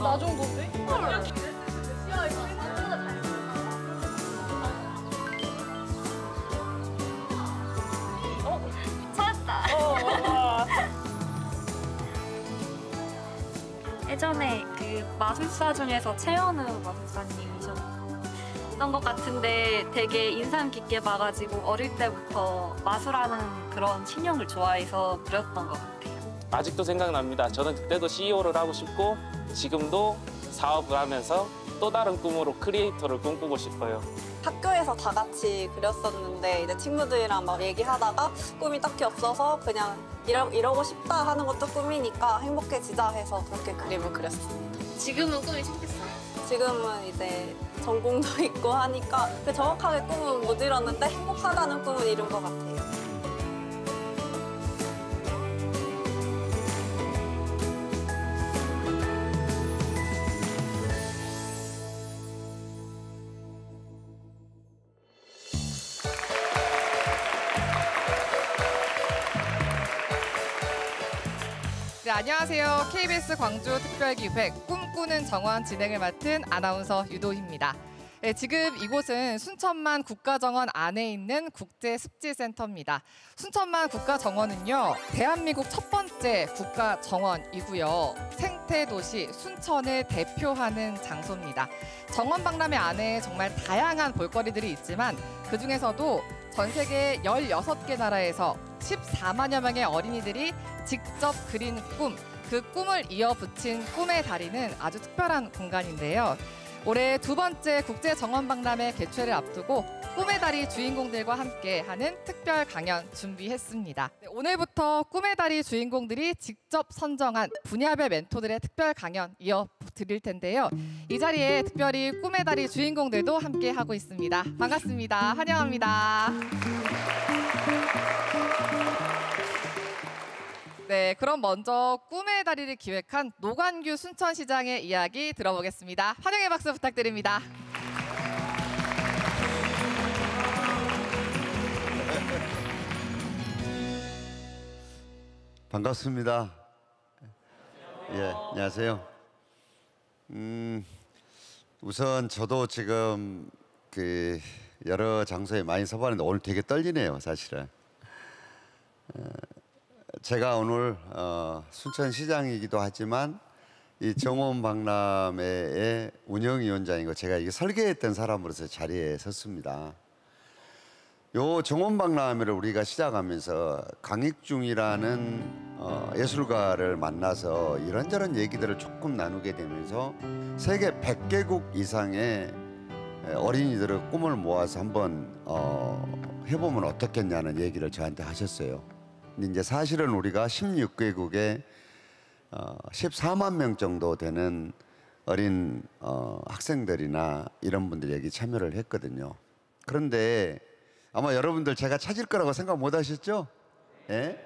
나 정도인데? 찾았다. 예전에 그 마술사 중에서 최현우 마술사님이셨던 것 같은데 되게 인상 깊게 봐가지고 어릴 때부터 마술하는 그런 신용을 좋아해서 그렸던 것 같아요. 아직도 생각납니다. 저는 그때도 CEO를 하고 싶고 지금도 사업을 하면서 또 다른 꿈으로 크리에이터를 꿈꾸고 싶어요. 학교에서 다 같이 그렸었는데 이제 친구들이랑 막 얘기하다가 꿈이 딱히 없어서 그냥 이러고 싶다 하는 것도 꿈이니까 행복해지자 해서 그렇게 그림을 그렸습니다. 지금은 꿈이 생겼어요? 지금은 이제 전공도 있고 하니까 정확하게 꿈은 못 이뤘는데 행복하다는 꿈은 이룬 것 같아요. 네, 안녕하세요. KBS 광주 특별기획 꿈꾸는 정원 진행을 맡은 아나운서 유도희입니다. 네, 지금 이곳은 순천만 국가정원 안에 있는 국제습지센터입니다. 순천만 국가정원은요, 대한민국 첫 번째 국가정원이고요. 생태도시 순천을 대표하는 장소입니다. 정원 박람회 안에 정말 다양한 볼거리들이 있지만 그중에서도 전 세계 16개 나라에서 14만여 명의 어린이들이 직접 그린 꿈, 그 꿈을 이어붙인 꿈의 다리는 아주 특별한 공간인데요. 올해 두 번째 국제정원박람회 개최를 앞두고 꿈의 다리 주인공들과 함께하는 특별 강연 준비했습니다. 네, 오늘부터 꿈의 다리 주인공들이 직접 선정한 분야별 멘토들의 특별 강연 이어드릴 텐데요. 이 자리에 특별히 꿈의 다리 주인공들도 함께하고 있습니다. 반갑습니다. 환영합니다. 네, 그럼 먼저 꿈의 다리를 기획한 노관규 순천시장의 이야기 들어보겠습니다. 환영의 박수 부탁드립니다. 반갑습니다. 예, 안녕하세요. 우선 저도 지금 여러 장소에 많이 서봤는데 오늘 되게 떨리네요, 사실은. 제가 오늘 순천시장이기도 하지만 이 정원박람회의 운영위원장이고 제가 이게 설계했던 사람으로서 자리에 섰습니다. 요 정원박람회를 우리가 시작하면서 강익중이라는 예술가를 만나서 이런저런 얘기들을 조금 나누게 되면서 세계 100개국 이상의 어린이들의 꿈을 모아서 한번 해보면 어떻겠냐는 얘기를 저한테 하셨어요. 근데 이제 사실은 우리가 16개국에 14만 명 정도 되는 어린 학생들이나 이런 분들이 여기 참여를 했거든요. 그런데 아마 여러분들 제가 찾을 거라고 생각 못 하셨죠? 예?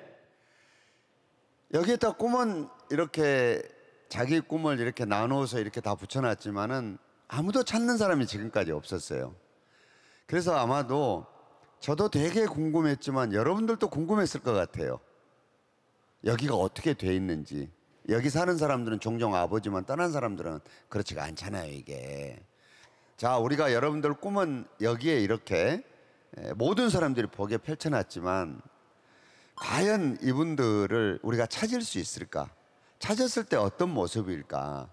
여기에다 꿈은 이렇게 자기 꿈을 이렇게 나누어서 이렇게 다 붙여놨지만은 아무도 찾는 사람이 지금까지 없었어요. 그래서 아마도 저도 되게 궁금했지만 여러분들도 궁금했을 것 같아요. 여기가 어떻게 돼 있는지. 여기 사는 사람들은 종종 아버지만 떠난 사람들은 그렇지가 않잖아요, 이게. 자, 우리가 여러분들 꿈은 여기에 이렇게 모든 사람들이 보기에 펼쳐놨지만 과연 이분들을 우리가 찾을 수 있을까? 찾았을 때 어떤 모습일까?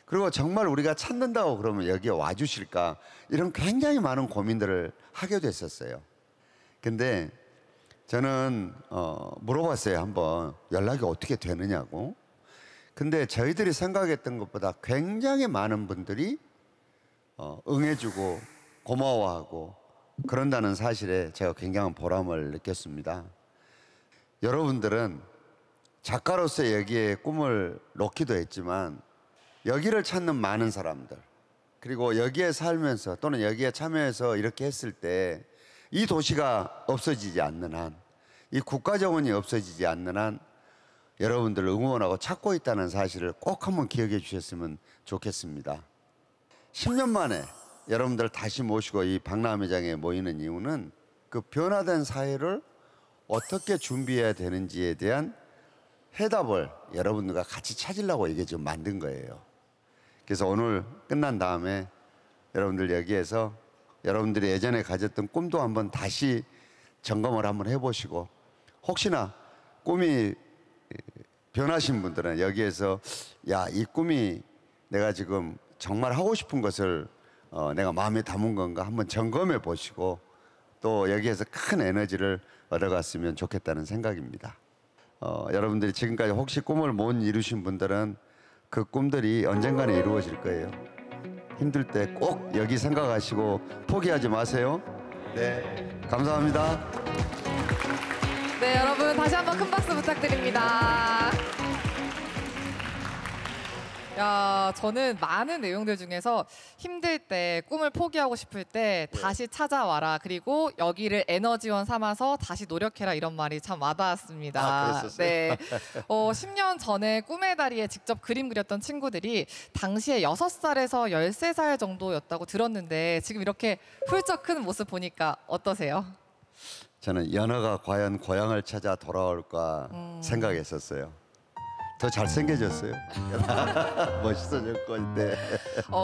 그리고 정말 우리가 찾는다고 그러면 여기에 와주실까? 이런 굉장히 많은 고민들을 하게 됐었어요. 근데 저는 물어봤어요, 한번. 연락이 어떻게 되느냐고. 근데 저희들이 생각했던 것보다 굉장히 많은 분들이 응해주고 고마워하고 그런다는 사실에 제가 굉장한 보람을 느꼈습니다. 여러분들은 작가로서 여기에 꿈을 놓기도 했지만 여기를 찾는 많은 사람들, 그리고 여기에 살면서 또는 여기에 참여해서 이렇게 했을 때 이 도시가 없어지지 않는 한, 이 국가정원이 없어지지 않는 한 여러분들을 응원하고 찾고 있다는 사실을 꼭 한번 기억해 주셨으면 좋겠습니다. 10년 만에 여러분들 다시 모시고 이 박람회장에 모이는 이유는 그 변화된 사회를 어떻게 준비해야 되는지에 대한 해답을 여러분들과 같이 찾으려고 이게 지금 만든 거예요. 그래서 오늘 끝난 다음에 여러분들 여기에서 여러분들이 예전에 가졌던 꿈도 한번 다시 점검을 한번 해보시고, 혹시나 꿈이 변하신 분들은 여기에서 야, 이 꿈이 내가 지금 정말 하고 싶은 것을 내가 마음에 담은 건가 한번 점검해 보시고, 또 여기에서 큰 에너지를 얻어갔으면 좋겠다는 생각입니다. 여러분들이 지금까지 혹시 꿈을 못 이루신 분들은 그 꿈들이 언젠가는 이루어질 거예요. 힘들 때 꼭 여기 생각하시고 포기하지 마세요. 네, 감사합니다. 네, 여러분 다시 한번 큰 박수 부탁드립니다. 야, 저는 많은 내용들 중에서 힘들 때, 꿈을 포기하고 싶을 때 다시 찾아와라, 그리고 여기를 에너지원 삼아서 다시 노력해라, 이런 말이 참 와닿았습니다. 그랬었어요? 네, 10년 전에 꿈의 다리에 직접 그림 그렸던 친구들이 당시에 6살에서 13살 정도였다고 들었는데 지금 이렇게 훌쩍 큰 모습 보니까 어떠세요? 저는 연어가 과연 고향을 찾아 돌아올까 생각했었어요. 더 잘생겨졌어요. 멋있어졌고. 네.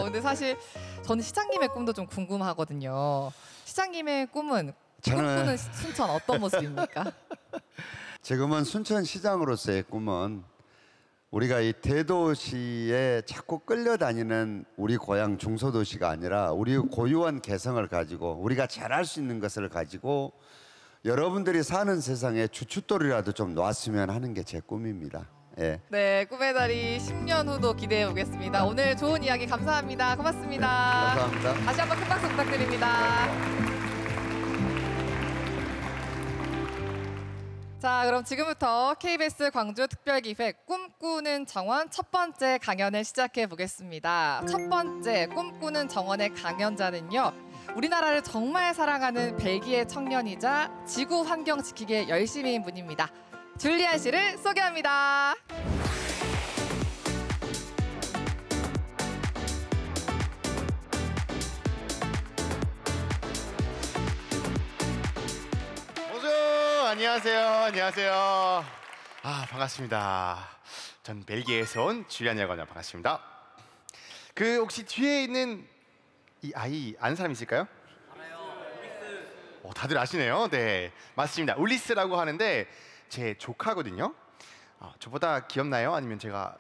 근데 사실 저는 시장님의 꿈도 좀 궁금하거든요. 시장님의 꿈은 저는- 꿈꾸는 순천 어떤 모습입니까? 지금은 순천시장으로서의 꿈은 우리가 이 대도시에 자꾸 끌려다니는 우리 고향 중소도시가 아니라 우리 고유한 개성을 가지고 우리가 잘할 수 있는 것을 가지고 여러분들이 사는 세상에 주춧돌이라도 좀 놨으면 하는 게 제 꿈입니다. 예. 네, 꿈의 다리 10년 후도 기대해 보겠습니다. 오늘 좋은 이야기 감사합니다. 고맙습니다. 감사합니다. 다시 한번 큰 박수 부탁드립니다. 자, 그럼 지금부터 KBS 광주 특별기획 꿈꾸는 정원 첫 번째 강연을 시작해 보겠습니다. 첫 번째 꿈꾸는 정원의 강연자는요, 우리나라를 정말 사랑하는 벨기에 청년이자 지구 환경 지키기에 열심인 분입니다. 줄리안 씨를 소개합니다. 안녕하세요. 안녕하세요. 반갑습니다. 전 벨기에에서 온 줄리안이라고 합니다. 반갑습니다. 혹시 뒤에 있는 이 아이 아는 사람 있을까요? 알아요. 울리스. 다들 아시네요. 네, 맞습니다. 울리스라고 하는데 제 조카거든요. 저보다 귀엽나요? 아니면 제가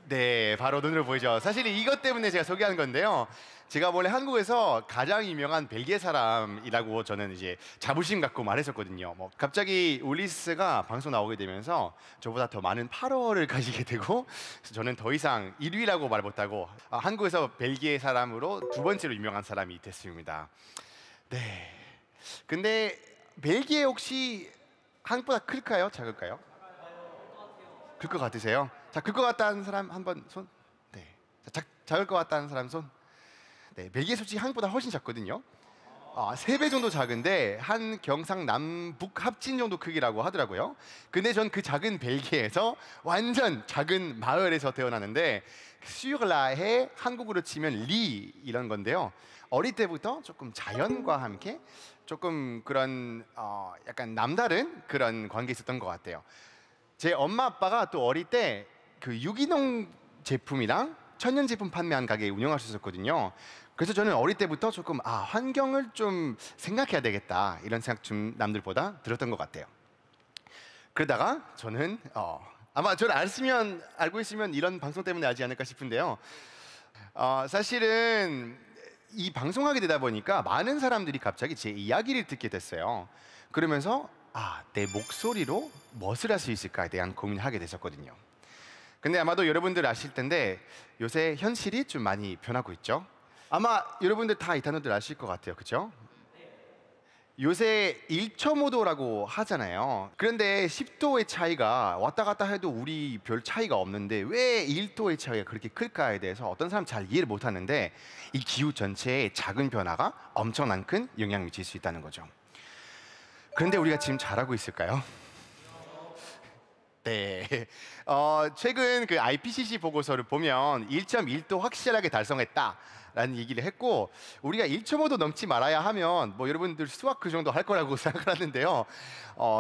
네, 바로 눈으로 보이죠. 사실 이것 때문에 제가 소개하는 건데요. 제가 원래 한국에서 가장 유명한 벨기에 사람이라고 저는 이제 자부심 갖고 말했었거든요. 갑자기 울리스가 방송 나오게 되면서 저보다 더 많은 팔로워를 가지게 되고, 그래서 저는 더 이상 1위라고 말 못하고 한국에서 벨기에 사람으로 두 번째로 유명한 사람이 됐습니다. 네. 근데 벨기에 혹시 한국보다 클까요? 작을까요? 클 것 같으세요? 자, 클 것 같다는 사람 한번 손. 네. 자, 작을 것 같다는 사람 손. 네, 벨기에 솔직히 한국보다 훨씬 작거든요. 3배 정도 작은데 한 경상남북 합친 정도 크기라고 하더라고요. 근데 전 그 작은 벨기에에서 완전 작은 마을에서 태어났는데, 수유라해 한국으로 치면 리 이런 건데요. 어릴 때부터 조금 자연과 함께 조금 그런 약간 남다른 그런 관계 있었던 것 같아요. 제 엄마 아빠가 또 어릴 때 그 유기농 제품이랑 천연 제품 판매한 가게 운영하셨었거든요. 그래서 저는 어릴 때부터 조금 환경을 좀 생각해야 되겠다 이런 생각 좀 남들보다 들었던 것 같아요. 그러다가 저는 아마 저를 알고 있으면 이런 방송 때문에 알지 않을까 싶은데요. 사실은 이 방송하게 되다 보니까 많은 사람들이 갑자기 제 이야기를 듣게 됐어요. 그러면서 내 목소리로 무엇을 할 수 있을까에 대한 고민을 하게 됐었거든요. 근데 아마도 여러분들 아실 텐데 요새 현실이 좀 많이 변하고 있죠. 아마 여러분들 다 이 단어들 아실 것 같아요. 그렇죠? 요새 1.5도라고 하잖아요. 그런데 10도의 차이가 왔다 갔다 해도 우리 별 차이가 없는데 왜 1도의 차이가 그렇게 클까에 대해서 어떤 사람 잘 이해를 못 하는데, 이 기후 전체에 작은 변화가 엄청난 큰 영향을 미칠 수 있다는 거죠. 그런데 우리가 지금 잘하고 있을까요? 네. 최근 그 IPCC 보고서를 보면 1.1도 확실하게 달성했다라는 얘기를 했고, 우리가 1.5도 넘지 말아야 하면 여러분들 수학 그 정도 할 거라고 생각을 하는데요.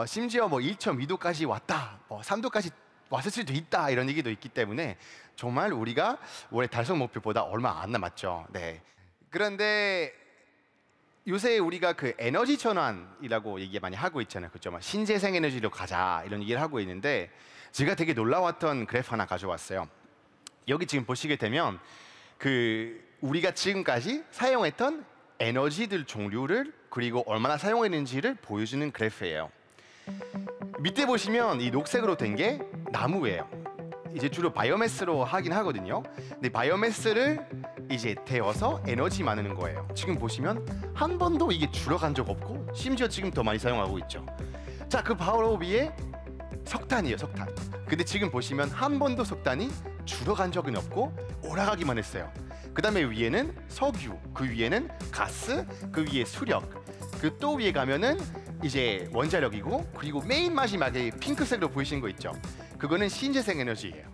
심지어 1.2도까지 왔다, 3도까지 왔을 수도 있다 이런 얘기도 있기 때문에 정말 우리가 올해 달성 목표보다 얼마 안 남았죠. 네. 그런데 요새 우리가 그 에너지 전환이라고 얘기 많이 하고 있잖아요. 그렇죠? 막 신재생 에너지로 가자 이런 얘기를 하고 있는데 제가 되게 놀라웠던 그래프 하나 가져왔어요. 여기 지금 보시게 되면 그 우리가 지금까지 사용했던 에너지들 종류를 그리고 얼마나 사용했는지를 보여주는 그래프예요. 밑에 보시면 이 녹색으로 된 게 나무예요. 이제 주로 바이오매스로 하긴 하거든요. 근데 바이오매스를 이제 데워서 에너지 만드는 거예요. 지금 보시면 한 번도 이게 줄어간 적 없고 심지어 지금 더 많이 사용하고 있죠. 자, 그 바로 위에 석탄이에요, 석탄. 근데 지금 보시면 한 번도 석탄이 줄어간 적은 없고 올라가기만 했어요. 그 다음에 위에는 석유, 그 위에는 가스, 그 위에 수력, 그 또 위에 가면은 이제 원자력이고 그리고 맨 마지막에 핑크색으로 보이시는 거 있죠? 그거는 신재생 에너지예요.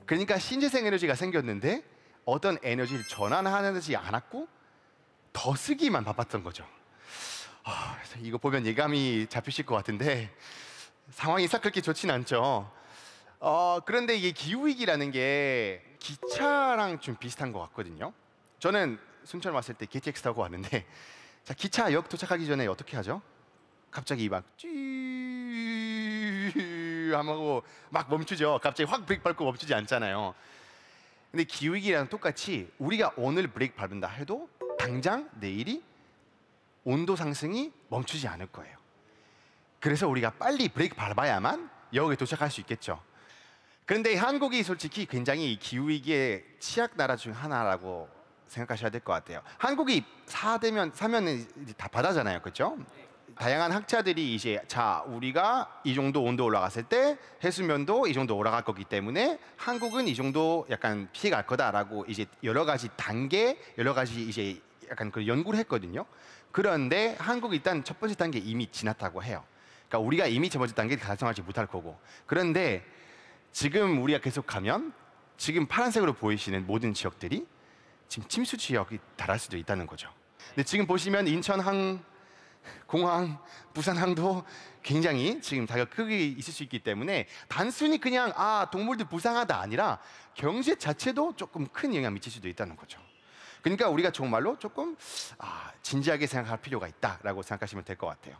그러니까 신재생 에너지가 생겼는데 어떤 에너지를 전환하지 않았고 더 쓰기만 바빴던 거죠. 그래서 이거 보면 예감이 잡히실 것 같은데 상황이 싹 그렇게 좋진 않죠. 그런데 이게 기후위기라는 게 기차랑 좀 비슷한 것 같거든요. 저는 순천 왔을 때 KTX 타고 왔는데 자, 기차역 도착하기 전에 어떻게 하죠? 갑자기 막 쥐 하고 막 멈추죠. 갑자기 확 브레이크 밟고 멈추지 않잖아요. 근데 기후위기랑 똑같이 우리가 오늘 브레이크 밟는다 해도 당장 내일이 온도 상승이 멈추지 않을 거예요. 그래서 우리가 빨리 브레이크 밟아야만 역에 도착할 수 있겠죠. 그런데 한국이 솔직히 굉장히 기후위기의 취약 나라 중 하나라고 생각하셔야 될 것 같아요. 한국이 사면 다 바다잖아요, 그렇죠? 다양한 학자들이 이제 자 우리가 이 정도 온도 올라갔을 때 해수면도 이 정도 올라갈 거기 때문에 한국은 이 정도 약간 피해갈 거다라고 이제 여러 가지 단계, 여러 가지 이제 약간 그 연구를 했거든요. 그런데 한국이 일단 첫 번째 단계 이미 지났다고 해요. 그러니까 우리가 이미 첫 번째 단계 달성하지 못할 거고. 그런데 지금 우리가 계속 가면 지금 파란색으로 보이시는 모든 지역들이 지금 침수 지역이 달할 수도 있다는 거죠. 근데 지금 보시면 인천항, 공항, 부산항도 굉장히 지금 자기가 크게 있을 수 있기 때문에 단순히 그냥 동물들 부상하다 아니라 경제 자체도 조금 큰 영향 미칠 수도 있다는 거죠. 그러니까 우리가 정말로 조금 진지하게 생각할 필요가 있다라고 생각하시면 될 것 같아요.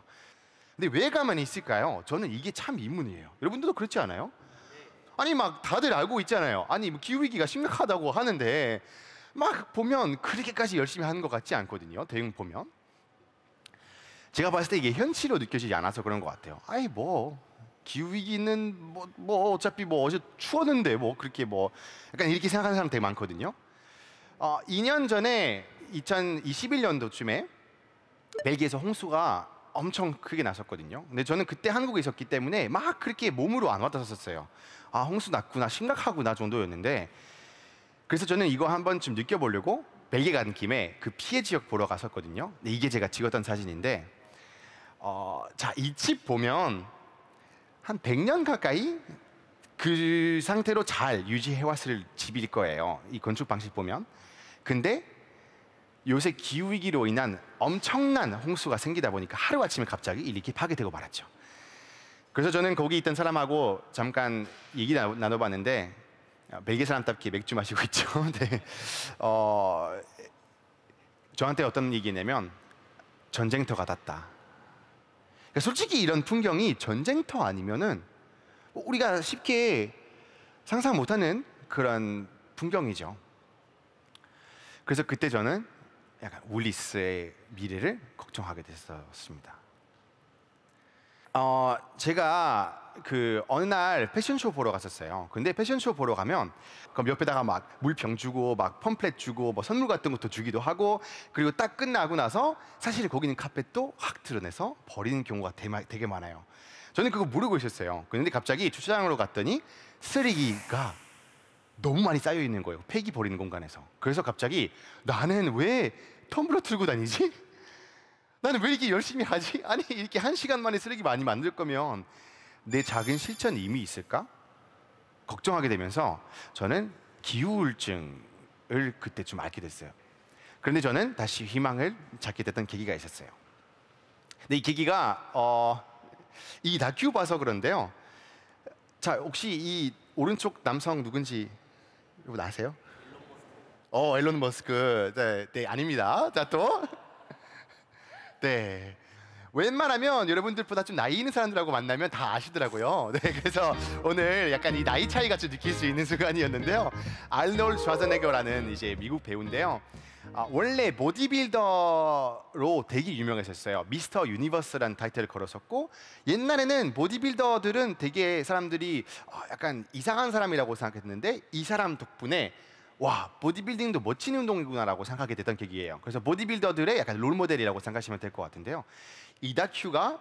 근데 왜 가만히 있을까요? 저는 이게 참 의문이에요. 여러분들도 그렇지 않아요? 아니 막 다들 알고 있잖아요. 아니 뭐 기후위기가 심각하다고 하는데 막 보면 그렇게까지 열심히 하는 것 같지 않거든요. 대응 보면. 제가 봤을 때 이게 현실로 느껴지지 않아서 그런 것 같아요. 아이 뭐 기후위기는 뭐 어차피 뭐 어제 추웠는데 뭐 그렇게 뭐 약간 이렇게 생각하는 사람 되게 많거든요. 2년 전에 2021년도쯤에 벨기에에서 홍수가 엄청 크게 났었거든요. 근데 저는 그때 한국에 있었기 때문에 막 그렇게 몸으로 안 와닿았었어요. 홍수 났구나, 심각하구나 정도였는데 그래서 저는 이거 한 번쯤 느껴보려고 벨기에 가는 김에 그 피해 지역 보러 갔었거든요. 근데 이게 제가 찍었던 사진인데 자, 이 집 보면 한 100년 가까이 그 상태로 잘 유지해왔을 집일 거예요. 이 건축 방식 보면. 근데 요새 기후위기로 인한 엄청난 홍수가 생기다 보니까 하루아침에 갑자기 이렇게 파괴되고 말았죠. 그래서 저는 거기 있던 사람하고 잠깐 얘기 나눠봤는데 벨기에 사람답게 맥주 마시고 있죠. 네. 저한테 어떤 얘기냐면 전쟁터 같았다. 그러니까 솔직히 이런 풍경이 전쟁터 아니면은 우리가 쉽게 상상 못하는 그런 풍경이죠. 그래서 그때 저는 약간 울리스의 미래를 걱정하게 됐었습니다. 제가 그 어느 날 패션쇼 보러 갔었어요. 근데 패션쇼 보러 가면 그럼 옆에다가 막 물병 주고 막 펌플렛 주고 뭐 선물 같은 것도 주기도 하고 그리고 딱 끝나고 나서 사실 거기 있는 카펫도 확 드러내서 버리는 경우가 되게 많아요. 저는 그거 모르고 있었어요. 그런데 갑자기 주차장으로 갔더니 쓰레기가 너무 많이 쌓여 있는 거예요. 폐기 버리는 공간에서. 그래서 갑자기 나는 왜 텀블러 들고 다니지? 나는 왜 이렇게 열심히 하지? 아니 이렇게 1시간 만에 쓰레기 많이 만들 거면 내 작은 실천이 이미 있을까? 걱정하게 되면서 저는 기후우울증을 그때 좀 앓게 됐어요. 그런데 저는 다시 희망을 찾게 됐던 계기가 있었어요. 근데 이 계기가 이 다큐 봐서 그런데요. 자, 혹시 이 오른쪽 남성 누군지 여러분 아세요? 일론 머스크. 네, 아닙니다. 자, 또. 네. 웬만하면 여러분들보다 좀 나이 있는 사람들하고 만나면 다 아시더라고요. 네, 그래서 오늘 약간 이 나이 차이가 좀 느낄 수 있는 순간이었는데요. 알놀드 슈와제네거라는 이제 미국 배우인데요. 원래 보디빌더로 되게 유명했었어요. 미스터 유니버스라는 타이틀을 걸었었고, 옛날에는 보디빌더들은 되게 사람들이 약간 이상한 사람이라고 생각했는데, 이 사람 덕분에 와, 보디빌딩도 멋진 운동이구나라고 생각하게 됐던 계기예요. 그래서 보디빌더들의 약간 롤모델이라고 생각하시면 될 것 같은데요. 이 다큐가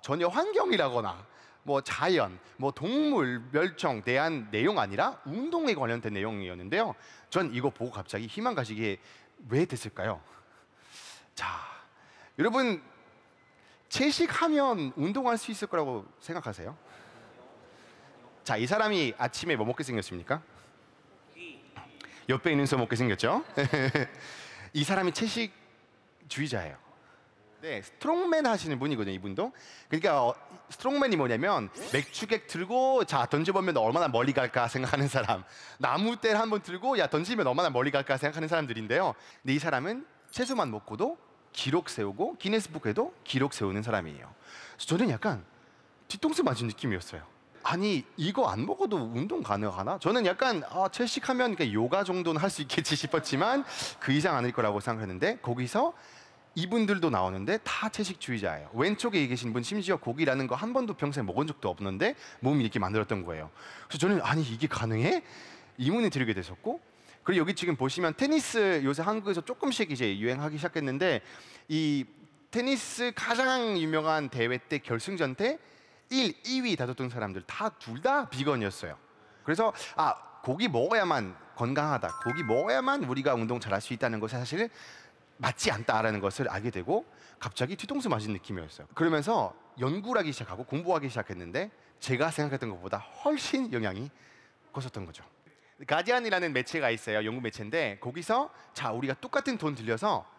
전혀 환경이라거나 뭐 자연, 뭐 동물 멸종 대한 내용 아니라 운동에 관련된 내용이었는데요. 전 이거 보고 갑자기 희망 가시게 왜 됐을까요? 자, 여러분 채식하면 운동할 수 있을 거라고 생각하세요? 자, 이 사람이 아침에 뭐 먹게 생겼습니까? 옆에 있는 소 먹게 생겼죠? 이 사람이 채식주의자예요. 네, 스트롱맨 하시는 분이거든요, 이분도. 그러니까 스트롱맨이 뭐냐면 맥주객 들고 자 던져보면 얼마나 멀리 갈까 생각하는 사람, 나무대를 한번 들고 야 던지면 얼마나 멀리 갈까 생각하는 사람들인데요. 근데 이 사람은 채소만 먹고도 기록 세우고 기네스북에도 기록 세우는 사람이에요. 그래서 저는 약간 뒤통수 맞은 느낌이었어요. 아니 이거 안 먹어도 운동 가능하나? 저는 약간 채식하면 그러니까 요가 정도는 할 수 있겠지 싶었지만 그 이상 아닐 거라고 생각했는데, 거기서 이분들도 나오는데 다 채식주의자예요. 왼쪽에 계신 분 심지어 고기라는 거 한 번도 평소에 먹은 적도 없는데 몸이 이렇게 만들었던 거예요. 그래서 저는 아니 이게 가능해? 의문이 들게 됐었고, 그리고 여기 지금 보시면 테니스 요새 한국에서 조금씩 이제 유행하기 시작했는데, 이 테니스 가장 유명한 대회 때 결승전 때 1, 2위 다뤘던 사람들 둘 다 비건이었어요. 그래서 고기 먹어야만 건강하다, 고기 먹어야만 우리가 운동 잘할 수 있다는 것이 사실 맞지 않다라는 것을 알게 되고 갑자기 뒤통수 맞은 느낌이었어요. 그러면서 연구를 하기 시작하고 공부하기 시작했는데 제가 생각했던 것보다 훨씬 영향이 컸었던 거죠. 가디안이라는 매체가 있어요. 연구 매체인데 거기서 자 우리가 똑같은 돈 들여서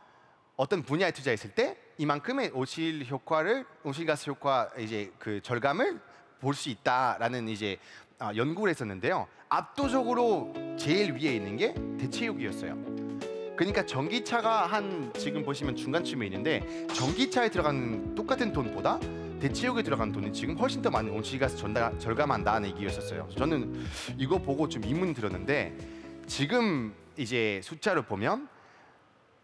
어떤 분야에 투자했을 때 이만큼의 온실가스 효과 이제 그 절감을 볼 수 있다라는 이제 연구를 했었는데요. 압도적으로 제일 위에 있는 게 대체육이었어요. 그러니까 전기차가 지금 보시면 중간쯤에 있는데 전기차에 들어가는 똑같은 돈보다 대체육에 들어가는 돈이 지금 훨씬 더 많은 온실가스 절감한다는 얘기였었어요. 저는 이거 보고 좀 의문이 들었는데, 지금 이제 숫자를 보면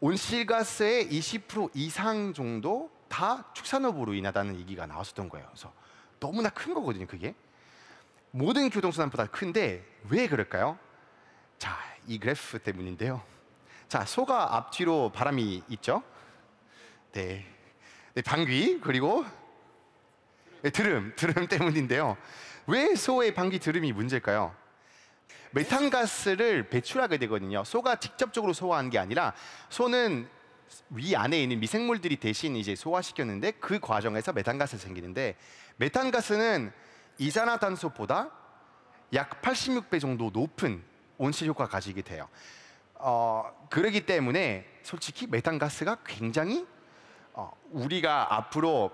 온실가스의 20% 이상 정도 다 축산업으로 인하다는 얘기가 나왔었던 거예요. 그래서 너무나 큰 거거든요, 그게. 모든 교통수단보다 큰데 왜 그럴까요? 자, 이 그래프 때문인데요. 자, 소가 앞뒤로 바람이 있죠? 네, 방귀, 그리고 드름 때문인데요. 왜 소의 방귀 드름이 문제일까요? 메탄가스를 배출하게 되거든요. 소가 직접적으로 소화한 게 아니라 소는 위 안에 있는 미생물들이 대신 이제 소화시켰는데 그 과정에서 메탄가스가 생기는데, 메탄가스는 이산화탄소보다 약 86배 정도 높은 온실 효과가 가지게 돼요. 그러기 때문에 솔직히 메탄가스가 굉장히 우리가 앞으로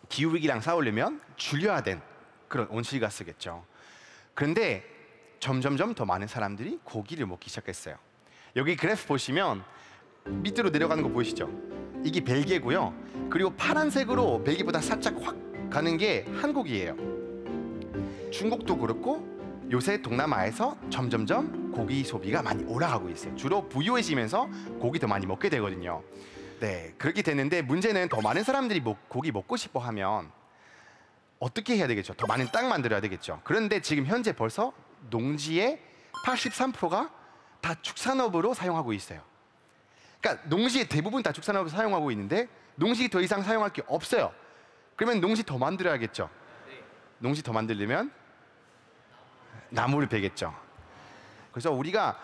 기후위기랑 싸우려면 줄여야 된 그런 온실가스겠죠. 그런데 점점점 더 많은 사람들이 고기를 먹기 시작했어요. 여기 그래프 보시면 밑으로 내려가는 거 보이시죠? 이게 벨기에고요. 그리고 파란색으로 벨기에보다 살짝 확 가는 게 한국이에요. 중국도 그렇고 요새 동남아에서 점점점 고기 소비가 많이 올라가고 있어요. 주로 부유해지면서 고기 더 많이 먹게 되거든요. 네, 그렇게 됐는데 문제는 더 많은 사람들이 고기 먹고 싶어 하면 어떻게 해야 되겠죠? 더 많은 땅 만들어야 되겠죠. 그런데 지금 현재 벌써 농지의 83%가 다 축산업으로 사용하고 있어요. 그러니까 농지의 대부분 다 축산업으로 사용하고 있는데 농지 더 이상 사용할 게 없어요. 그러면 농지 더 만들어야겠죠. 농지 더 만들려면 나무를 베겠죠. 그래서 우리가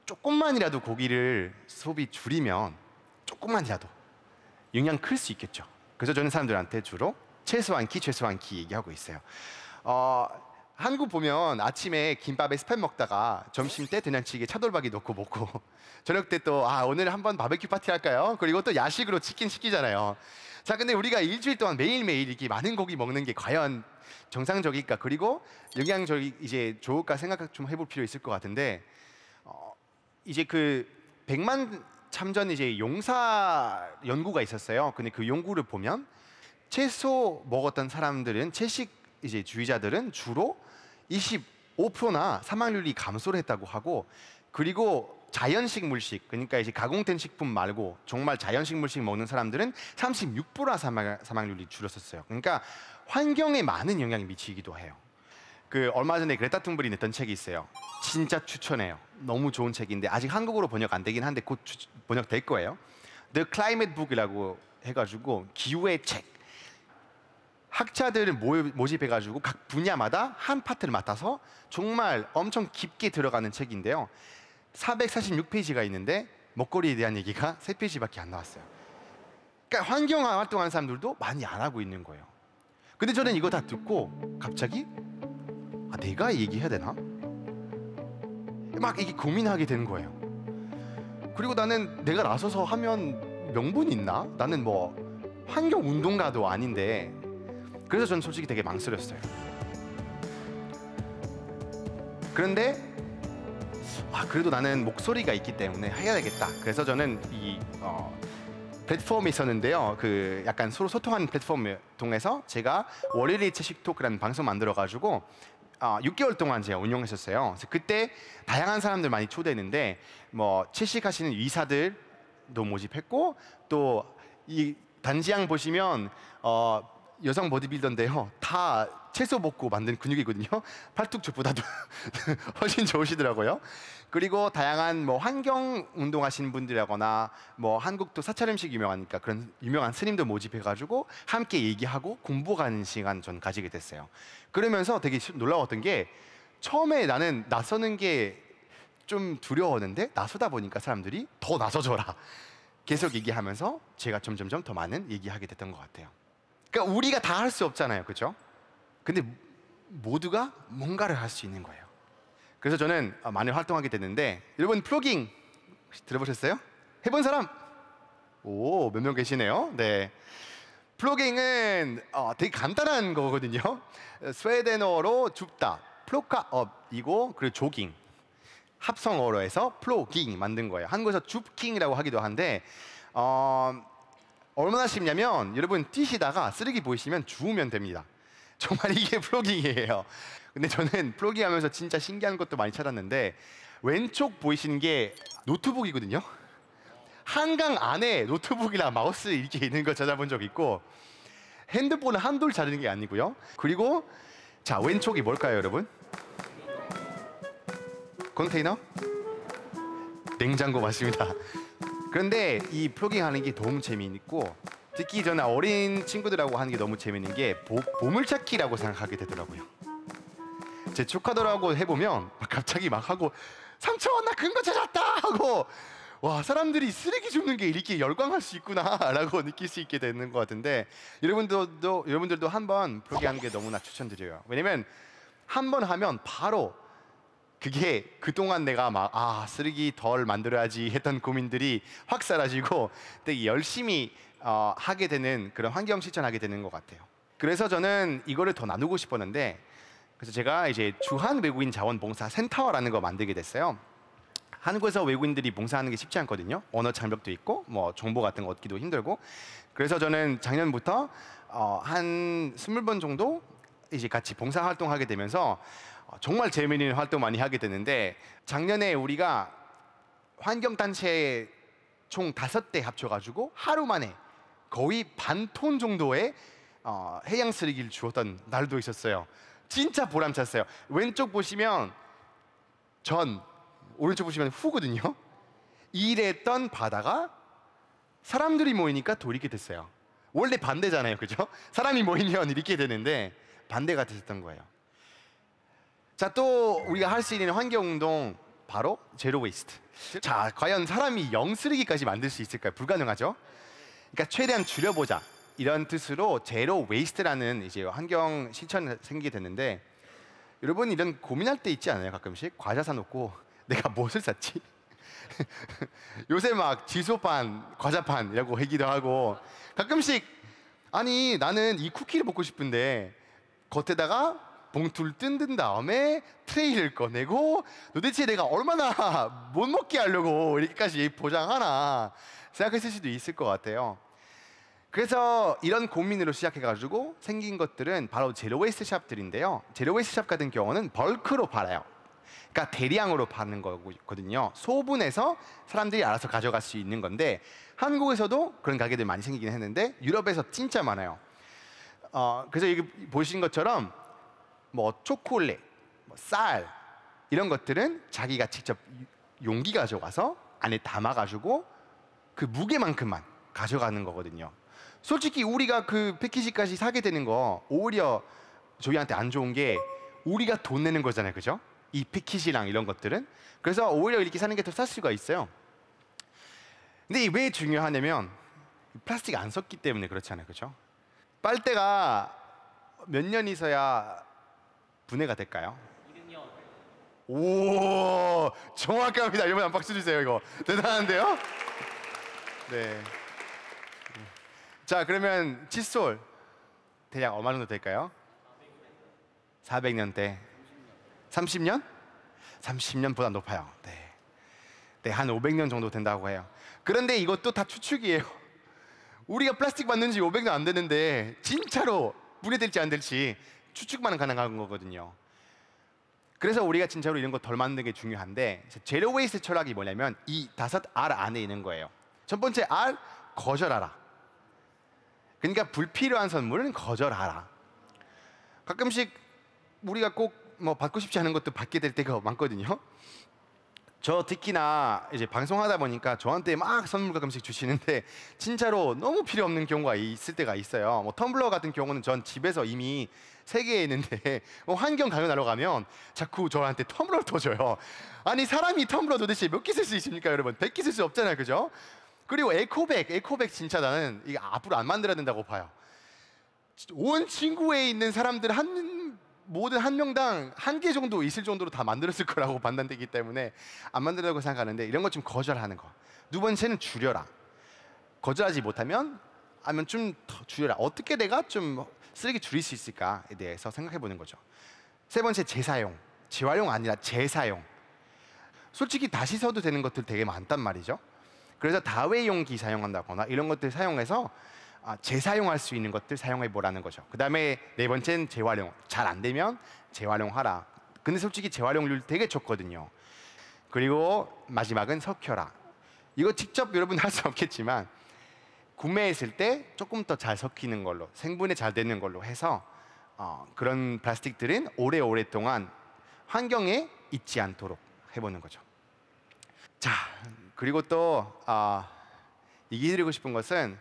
조금만이라도 고기를 소비 줄이면 조금만이라도 영향 클 수 있겠죠. 그래서 저는 사람들한테 주로 최소 한 끼 얘기하고 있어요. 한국 보면 아침에 김밥에 스팸 먹다가 점심 때 된장찌개 차돌박이 넣고 먹고 저녁 때 또 오늘 한번 바베큐 파티 할까요? 그리고 또 야식으로 치킨 시키잖아요. 자, 근데 우리가 일주일 동안 매일매일 이렇게 많은 고기 먹는 게 과연 정상적일까? 그리고 영양적이 이제 좋을까 생각 좀 해볼 필요 있을 것 같은데 이제 그 100만 참전 이제 용사 연구가 있었어요. 근데 그 연구를 보면 채소 먹었던 사람들은 채식 이제 주의자들은 주로 25%나 사망률이 감소를 했다고 하고 그리고 자연식 물식 그러니까 이제 가공된 식품 말고 정말 자연식 물식 먹는 사람들은 36%나 사망률이 줄었었어요. 그러니까 환경에 많은 영향이 미치기도 해요. 그 얼마 전에 그레타 툰버리 냈던 책이 있어요. 진짜 추천해요. 너무 좋은 책인데 아직 한국어로 번역 안 되긴 한데 곧 번역될 거예요. The Climate Book이라고 해가지고 기후의 책. 학자들을 모집해가지고 각 분야마다 한 파트를 맡아서 정말 엄청 깊게 들어가는 책인데요. 446페이지가 있는데 먹거리에 대한 얘기가 3페이지밖에 안 나왔어요. 그러니까 환경 활동하는 사람들도 많이 안 하고 있는 거예요. 근데 저는 이거 다 듣고 갑자기 내가 얘기해야 되나? 막 이게 고민하게 되는 거예요. 그리고 나는 내가 나서서 하면 명분이 있나? 나는 뭐 환경 운동가도 아닌데 그래서 저는 솔직히 되게 망설였어요. 그런데 그래도 나는 목소리가 있기 때문에 해야 되겠다. 그래서 저는 이 플랫폼이 있었는데요. 그 약간 서로 소통하는 플랫폼을 통해서 제가 월요일의 채식 토크라는 방송 만들어가지고 6개월 동안 제가 운영했었어요. 그래서 그때 다양한 사람들 많이 초대했는데 뭐 채식하시는 의사들도 모집했고 또 이 단지양 보시면 여성 보디빌더인데요. 다 채소 먹고 만든 근육이거든요. 팔뚝쪽보다도 훨씬 좋으시더라고요. 그리고 다양한 뭐 환경 운동하시는 분들이라거나 뭐 한국도 사찰 음식 유명하니까 그런 유명한 스님도 모집해가지고 함께 얘기하고 공부하는 시간 전 가지게 됐어요. 그러면서 되게 놀라웠던 게 처음에 나는 나서는 게 좀 두려웠는데 나서다 보니까 사람들이 더 나서줘라 계속 얘기하면서 제가 점점점 더 많은 얘기하게 됐던 것 같아요. 그러니까 우리가 다 할 수 없잖아요, 그렇죠? 근데 모두가 뭔가를 할 수 있는 거예요. 그래서 저는 많이 활동하게 됐는데 여러분 플로깅 혹시 들어보셨어요? 해본 사람? 오, 몇 명 계시네요. 네, 플로깅은 되게 간단한 거거든요. 스웨덴어로 줍다, 플로카업이고 그리고 조깅 합성어로 해서 플로깅 만든 거예요. 한국에서 줍킹이라고 하기도 한데 얼마나 쉽냐면 여러분 뛰시다가 쓰레기 보이시면 주우면 됩니다. 정말 이게 플로깅이에요. 근데 저는 플로깅 하면서 진짜 신기한 것도 많이 찾았는데 왼쪽 보이시는 게 노트북이거든요. 한강 안에 노트북이랑 마우스 이렇게 있는 거 찾아본 적 있고 핸드폰을 한돌 자르는 게 아니고요. 그리고 자, 왼쪽이 뭘까요, 여러분? 컨테이너? 냉장고 맞습니다. 그런데 이 플로깅 하는 게 너무 재미있고 특히 저는 어린 친구들하고 하는 게 너무 재미있는 게 보물찾기라고 생각하게 되더라고요. 제 조카들하고 해보면 갑자기 막 하고 삼촌 나 근거 찾았다 하고 와 사람들이 쓰레기 줍는 게 이렇게 열광할 수 있구나라고 느낄 수 있게 되는 것 같은데 여러분들도 한번 플로깅 하는 게 너무나 추천드려요. 왜냐면 한 번 하면 바로 그게 그동안 내가 막 쓰레기 덜 만들어야지 했던 고민들이 확 사라지고 되게 열심히 하게 되는 그런 환경 실천하게 되는 것 같아요. 그래서 저는 이거를 더 나누고 싶었는데 그래서 제가 이제 주한 외국인 자원봉사 센터라는 거 만들게 됐어요. 한국에서 외국인들이 봉사하는 게 쉽지 않거든요. 언어 장벽도 있고 뭐 정보 같은 거 얻기도 힘들고 그래서 저는 작년부터 한 20번 정도 이제 같이 봉사 활동하게 되면서 정말 재미있는 활동 많이 하게 되는데 작년에 우리가 환경단체 총 5대 합쳐가지고 하루 만에 거의 반 톤 정도의 해양 쓰레기를 주웠던 날도 있었어요. 진짜 보람찼어요. 왼쪽 보시면 전, 오른쪽 보시면 후거든요. 이랬던 바다가 사람들이 모이니까 돌이게 됐어요. 원래 반대잖아요, 그죠? 사람이 모이면 이렇게 되는데 반대가 됐었던 거예요. 자, 또 우리가 할 수 있는 환경운동 바로 제로 웨이스트. 자, 과연 사람이 0 쓰레기까지 만들 수 있을까요? 불가능하죠. 그러니까 최대한 줄여보자 이런 뜻으로 제로 웨이스트라는 이제 환경 실천이 생기게 됐는데 여러분 이런 고민할 때 있지 않아요? 가끔씩 과자 사놓고 내가 무엇을 샀지? 요새 막 지소판, 과자판이라고 하기도 하고 가끔씩 아니 나는 이 쿠키를 먹고 싶은데 겉에다가 봉투를 뜯은 다음에 트레이를 꺼내고 도대체 내가 얼마나 못 먹게 하려고 이렇게까지 보장하나 생각했을 수도 있을 것 같아요. 그래서 이런 고민으로 시작해가지고 생긴 것들은 바로 제로 웨이스트 샵들인데요. 제로 웨이스트 샵 같은 경우는 벌크로 팔아요. 그러니까 대량으로 파는 거거든요. 소분해서 사람들이 알아서 가져갈 수 있는 건데 한국에서도 그런 가게들 많이 생기긴 했는데 유럽에서 진짜 많아요. 그래서 여기 보신 것처럼 뭐 초콜릿, 뭐 쌀 이런 것들은 자기가 직접 용기 가져가서 안에 담아가지고 그 무게만큼만 가져가는 거거든요. 솔직히 우리가 그 패키지까지 사게 되는 거 오히려 저희한테 안 좋은 게 우리가 돈 내는 거잖아요, 그죠? 이 패키지랑 이런 것들은. 그래서 오히려 이렇게 사는 게 더 쌀 수가 있어요. 근데 왜 중요하냐면 플라스틱 안 섞기 때문에 그렇잖아요, 그죠? 빨대가 몇 년 있어야 분해가 될까요? 200년. 오, 정확합니다. 여러분 박수 주세요. 이거 대단한데요? 네. 자, 그러면 칫솔 대략 얼마 정도 될까요? 400년대. 30년? 30년보다 높아요. 네. 네, 한 500년 정도 된다고 해요. 그런데 이것도 다 추측이에요. 우리가 플라스틱 만든 지 500년 안 됐는데 진짜로 분해될지 안 될지 추측만 가능한 거거든요. 그래서 우리가 진짜로 이런 거 덜 만드는 게 중요한데 제로 웨이스트 철학이 뭐냐면 이 5R 안에 있는 거예요. 첫 번째 R, 거절하라. 그러니까 불필요한 선물은 거절하라. 가끔씩 우리가 꼭 뭐 받고 싶지 않은 것도 받게 될 때가 많거든요. 저 특히나 이제 방송하다 보니까 저한테 막 선물 가끔씩 주시는데 진짜로 너무 필요 없는 경우가 있을 때가 있어요. 뭐 텀블러 같은 경우는 전 집에서 이미 3개 있는데 환경 강연하러 가면 자꾸 저한테 텀블러를 더 줘요. 아니 사람이 텀블러 도대체 몇 개 쓸 수 있습니까, 여러분? 100개 쓸 수 없잖아요, 그죠? 그리고 에코백 진짜 나는 이거 앞으로 안 만들어야 된다고 봐요. 온 친구에 있는 사람들 모든 한 명당 1개 정도 있을 정도로 다 만들었을 거라고 판단되기 때문에 안 만들라고 생각하는데 이런 것 좀 거절하는 거. 두 번째는 줄여라. 거절하지 못하면 아니면 좀 더 줄여라. 어떻게 내가 좀 쓰레기 줄일 수 있을까에 대해서 생각해 보는 거죠. 세 번째 재사용. 재활용 아니라 재사용. 솔직히 다시 써도 되는 것들 되게 많단 말이죠. 그래서 다회용기 사용한다거나 이런 것들 사용해서 재사용할 수 있는 것들 사용해 보라는 거죠. 그 다음에 네 번째는 재활용. 잘 안 되면 재활용하라. 근데 솔직히 재활용률 되게 좋거든요. 그리고 마지막은 섞여라. 이거 직접 여러분 할 수 없겠지만 구매했을 때 조금 더 잘 섞이는 걸로, 생분해 잘 되는 걸로 해서 그런 플라스틱들은 오랫동안 환경에 있지 않도록 해보는 거죠. 자, 그리고 또 얘기드리고 싶은 것은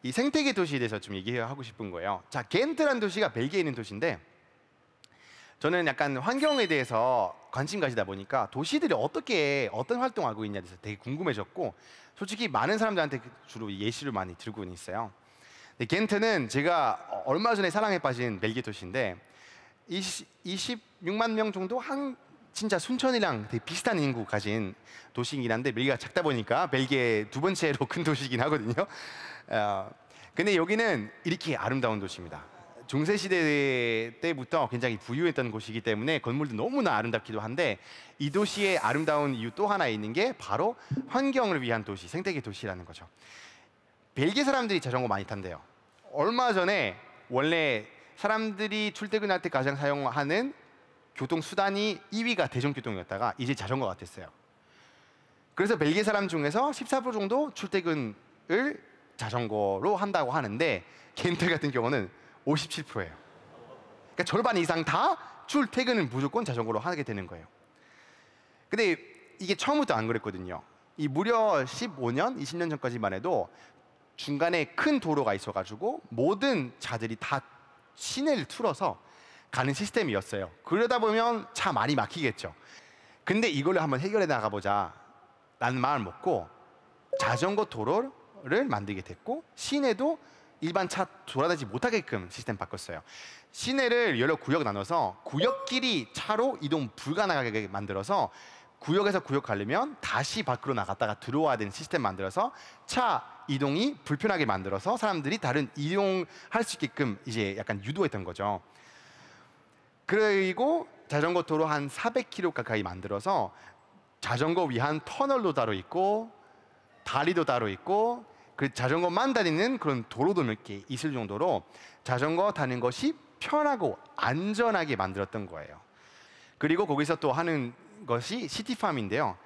이 생태계 도시에 대해서 좀 얘기하고 싶은 거예요. 자, 겐트라는 도시가 벨기에 있는 도시인데 저는 약간 환경에 대해서 관심 가지다 보니까 도시들이 어떤 활동하고 있냐에 대해서 되게 궁금해졌고 솔직히 많은 사람들한테 주로 예시를 많이 들고 있어요. 겐트는 제가 얼마 전에 사랑에 빠진 벨기에 도시인데 26만 명 정도 진짜 순천이랑 되게 비슷한 인구 가진 도시이긴 한데 벨기에가 작다 보니까 벨기에 두 번째로 큰 도시이긴 하거든요. 근데 여기는 이렇게 아름다운 도시입니다. 중세시대 때부터 굉장히 부유했던 곳이기 때문에 건물도 너무나 아름답기도 한데 이 도시의 아름다운 이유 또 하나 있는 게 바로 환경을 위한 도시, 생태계 도시라는 거죠. 벨기에 사람들이 자전거 많이 탄대요. 얼마 전에 원래 사람들이 출퇴근할 때 가장 사용하는 교통수단이 2위가 대중교통이었다가 이제 자전거가 됐어요. 그래서 벨기에 사람 중에서 14% 정도 출퇴근을 자전거로 한다고 하는데 겐트 같은 경우는 57%예요. 그러니까 절반 이상 다 출퇴근을 무조건 자전거로 하게 되는 거예요. 근데 이게 처음부터 안 그랬거든요. 이 무려 15년, 20년 전까지만 해도 중간에 큰 도로가 있어가지고 모든 차들이 다 시내를 틀어서 가는 시스템이었어요. 그러다 보면 차 많이 막히겠죠. 근데 이걸로 한번 해결해 나가보자 라는 마음을 먹고 자전거 도로를 만들게 됐고 시내도 일반 차 돌아다니지 못하게끔 시스템 바꿨어요. 시내를 여러 구역 나눠서 구역끼리 차로 이동 불가능하게 만들어서 구역에서 구역 가려면 다시 밖으로 나갔다가 들어와야 되는 시스템 만들어서 차 이동이 불편하게 만들어서 사람들이 다른 이용할 수 있게끔 이제 약간 유도했던 거죠. 그리고 자전거 도로 한 400km 가까이 만들어서 자전거 위한 터널도 따로 있고 다리도 따로 있고 그 자전거만 다니는 그런 도로도 몇 개 있을 정도로 자전거 타는 것이 편하고 안전하게 만들었던 거예요. 그리고 거기서 또 하는 것이 시티팜인데요.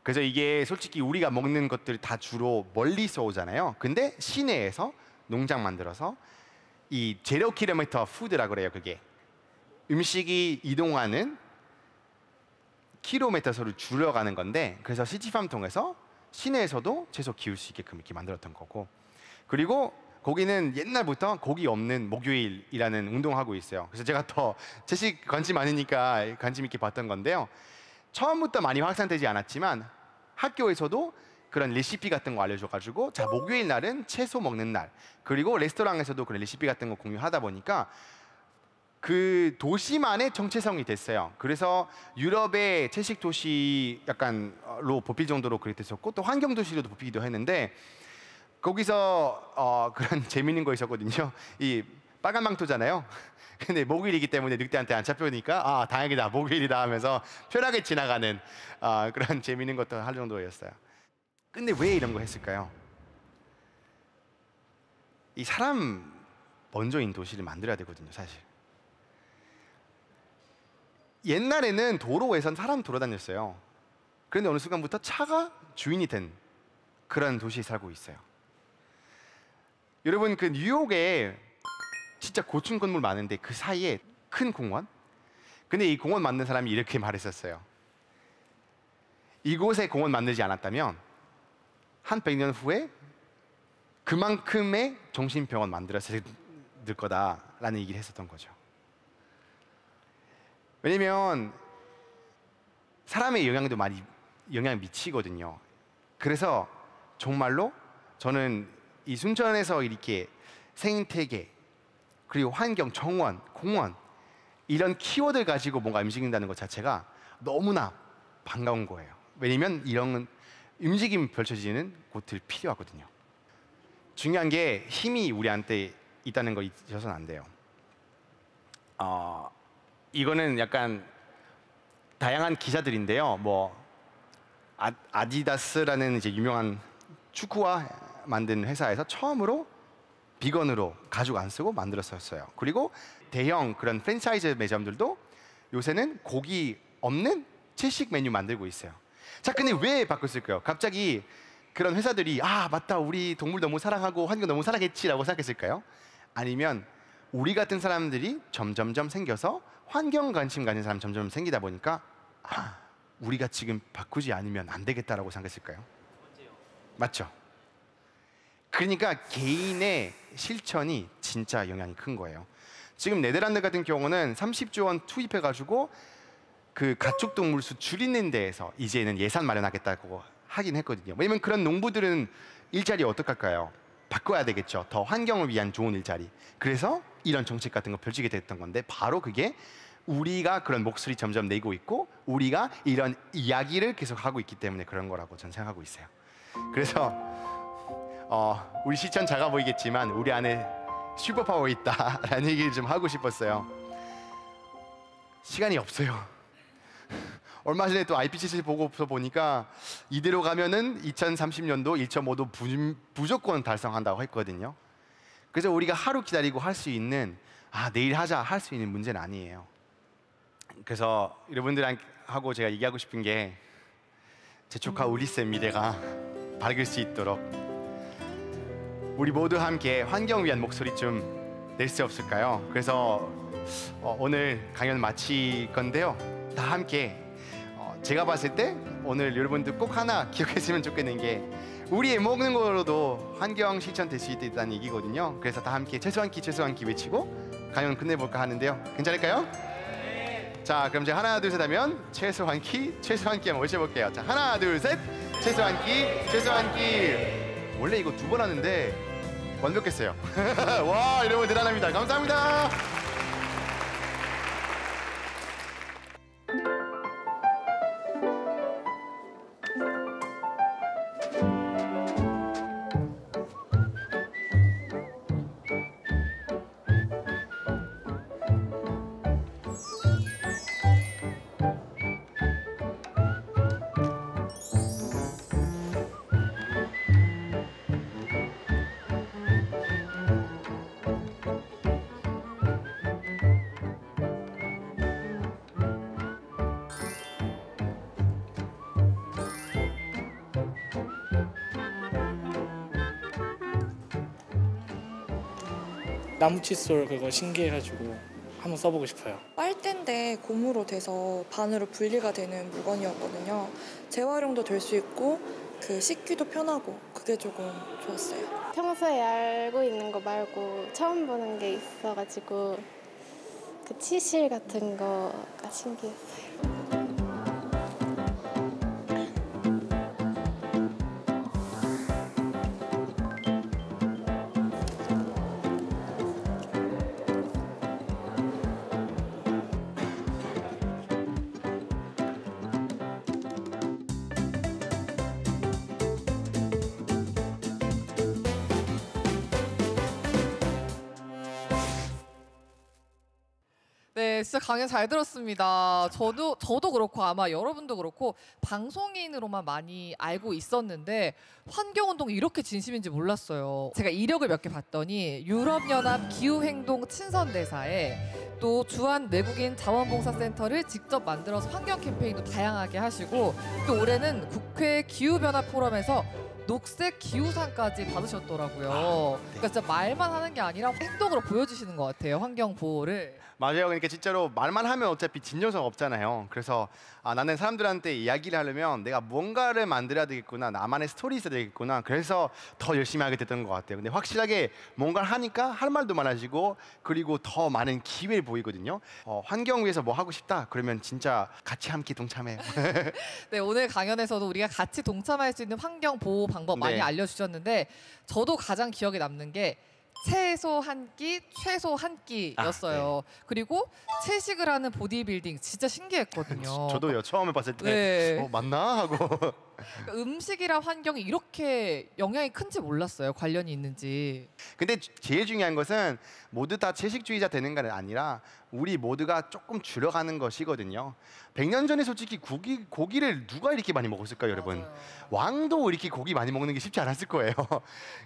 그래서 이게 솔직히 우리가 먹는 것들 다 주로 멀리서 오잖아요. 근데 시내에서 농장 만들어서 이 0km 푸드라고 그래요. 그게 음식이 이동하는 킬로미터 수를 줄여가는 건데, 그래서 시티팜 통해서 시내에서도 채소 키울 수 있게끔 이렇게 만들었던 거고, 그리고 거기는 옛날부터 고기 없는 목요일이라는 운동하고 있어요. 그래서 제가 더 채식 관심 많으니까 관심 있게 봤던 건데요. 처음부터 많이 확산되지 않았지만 학교에서도 그런 레시피 같은 거 알려줘가지고, 자 목요일 날은 채소 먹는 날, 그리고 레스토랑에서도 그런 레시피 같은 거 공유하다 보니까 그 도시만의 정체성이 됐어요. 그래서 유럽의 채식 도시 약간로 뽑힐 정도로 그랬었고, 또 환경 도시로도 뽑히기도 했는데, 거기서 그런 재밌는 거 있었거든요. 이 빨간 망토잖아요. 근데 목요일이기 때문에 늑대한테 안 잡혀오니까 아 다행이다, 목요일이다 하면서 편하게 지나가는 그런 재밌는 것도 할 정도였어요. 근데 왜 이런 거 했을까요? 이 사람 먼저인 도시를 만들어야 되거든요, 사실. 옛날에는 도로에선 사람 돌아다녔어요. 그런데 어느 순간부터 차가 주인이 된 그런 도시에 살고 있어요. 여러분, 그 뉴욕에 진짜 고층 건물 많은데 그 사이에 큰 공원? 근데 이 공원 만든 사람이 이렇게 말했었어요. 이곳에 공원 만들지 않았다면 한 100년 후에 그만큼의 정신병원 만들었을 거다라는 얘기를 했었던 거죠. 왜냐면 사람의 영향도 많이 영향을 미치거든요. 그래서 정말로 저는 이 순천에서 이렇게 생태계, 그리고 환경, 정원, 공원 이런 키워드를 가지고 뭔가 움직인다는 것 자체가 너무나 반가운 거예요. 왜냐면 이런 움직임이 펼쳐지는 곳들 필요하거든요. 중요한 게 힘이 우리한테 있다는 거 잊어서는 안 돼요. 이거는 약간 다양한 기사들인데요. 뭐 아디다스라는 이제 유명한 축구화 만든 회사에서 처음으로 비건으로 가죽 안 쓰고 만들었었어요. 그리고 대형 그런 프랜차이즈 매점들도 요새는 고기 없는 채식 메뉴 만들고 있어요. 자, 근데 왜 바꿨을까요? 갑자기 그런 회사들이 아 맞다, 우리 동물 너무 사랑하고 환경 너무 사랑했지라고 생각했을까요? 아니면 우리 같은 사람들이 점점점 생겨서 환경 관심 가진 사람 점점 생기다 보니까 아, 우리가 지금 바꾸지 않으면 안 되겠다라고 생각했을까요? 맞죠? 그러니까 개인의 실천이 진짜 영향이 큰 거예요. 지금 네덜란드 같은 경우는 30조 원 투입해가지고 그 가축동물 수 줄이는 데에서 이제는 예산 마련하겠다고 하긴 했거든요. 왜냐면 그런 농부들은 일자리 어떡할까요? 바꿔야 되겠죠. 더 환경을 위한 좋은 일자리. 그래서 이런 정책 같은 거 펼치게 됐던 건데, 바로 그게 우리가 그런 목소리 점점 내고 있고 우리가 이런 이야기를 계속 하고 있기 때문에 그런 거라고 저는 생각하고 있어요. 그래서 우리 실천 작아 보이겠지만 우리 안에 슈퍼파워 있다라는 얘기를 좀 하고 싶었어요. 시간이 없어요. 얼마 전에 또 IPCC 보고서 보니까 이대로 가면은 2030년도 1.5도 무조건 달성한다고 했거든요. 그래서 우리가 하루 기다리고 할 수 있는 내일 하자 할 수 있는 문제는 아니에요. 그래서 여러분들하고 제가 얘기하고 싶은 게, 제 조카 우리쌤 미래가 밝을 수 있도록 우리 모두 함께 환경 위한 목소리 좀 낼 수 없을까요? 그래서 오늘 강연 마칠 건데요. 다 함께 제가 봤을 때 오늘 여러분들 꼭 하나 기억했으면 좋겠는 게, 우리의 먹는 거로도 환경 실천 될 수 있다는 얘기거든요. 그래서 다 함께 최소 한 끼 외치고 강연 끝내볼까 하는데요. 괜찮을까요? 자, 그럼 제가 하나 둘 셋 하면 최소 한 끼 한번 외쳐볼게요. 자, 하나 둘 셋, 최소 한 끼. 원래 이거 2번 하는데 완벽했어요. 와, 여러분 대단합니다. 감사합니다. 나무 칫솔 그거 신기해가지고 한번 써보고 싶어요. 빨대인데 고무로 돼서 반으로 분리가 되는 물건이었거든요. 재활용도 될 수 있고 그 씻기도 편하고 그게 조금 좋았어요. 평소에 알고 있는 거 말고 처음 보는 게 있어가지고 그 치실 같은 거가 신기했어요. 네, 진짜 강연 잘 들었습니다. 저도 그렇고 아마 여러분도 그렇고 방송인으로만 많이 알고 있었는데 환경운동이 이렇게 진심인지 몰랐어요. 제가 이력을 몇 개 봤더니 유럽연합 기후행동 친선대사에 또 주한 외국인 자원봉사센터를 직접 만들어서 환경 캠페인도 다양하게 하시고 또 올해는 국회 기후변화 포럼에서 녹색 기후상까지 받으셨더라고요. 그러니까 진짜 말만 하는 게 아니라 행동으로 보여주시는 것 같아요. 환경 보호를. 맞아요. 그러니까 진짜로 말만 하면 어차피 진정성 없잖아요. 그래서 나는 사람들한테 이야기를 하려면 내가 뭔가를 만들어야 되겠구나. 나만의 스토리 있어야 되겠구나. 그래서 더 열심히 하게 됐던 것 같아요. 근데 확실하게 뭔가를 하니까 할 말도 많아지고 그리고 더 많은 기회를 보이거든요. 환경 위해서 뭐 하고 싶다. 그러면 진짜 같이 함께 동참해요. 네, 오늘 강연에서도 우리가 같이 동참할 수 있는 환경 보호 방법 많이 네. 알려주셨는데 저도 가장 기억에 남는 게 채소 한 끼, 최소 한 끼였어요. 그리고 채식을 하는 보디빌딩 진짜 신기했거든요. 저도요. 처음에 봤을 때 네. 맞나 하고. 그러니까 음식이랑 환경이 이렇게 영향이 큰지 몰랐어요. 관련이 있는지. 근데 제일 중요한 것은 모두 다 채식주의자 되는 건 아니라 우리 모두가 조금 줄여가는 것이거든요. 100년 전에 솔직히 고기를 누가 이렇게 많이 먹었을까요, 여러분? 맞아요. 왕도 이렇게 고기 많이 먹는 게 쉽지 않았을 거예요.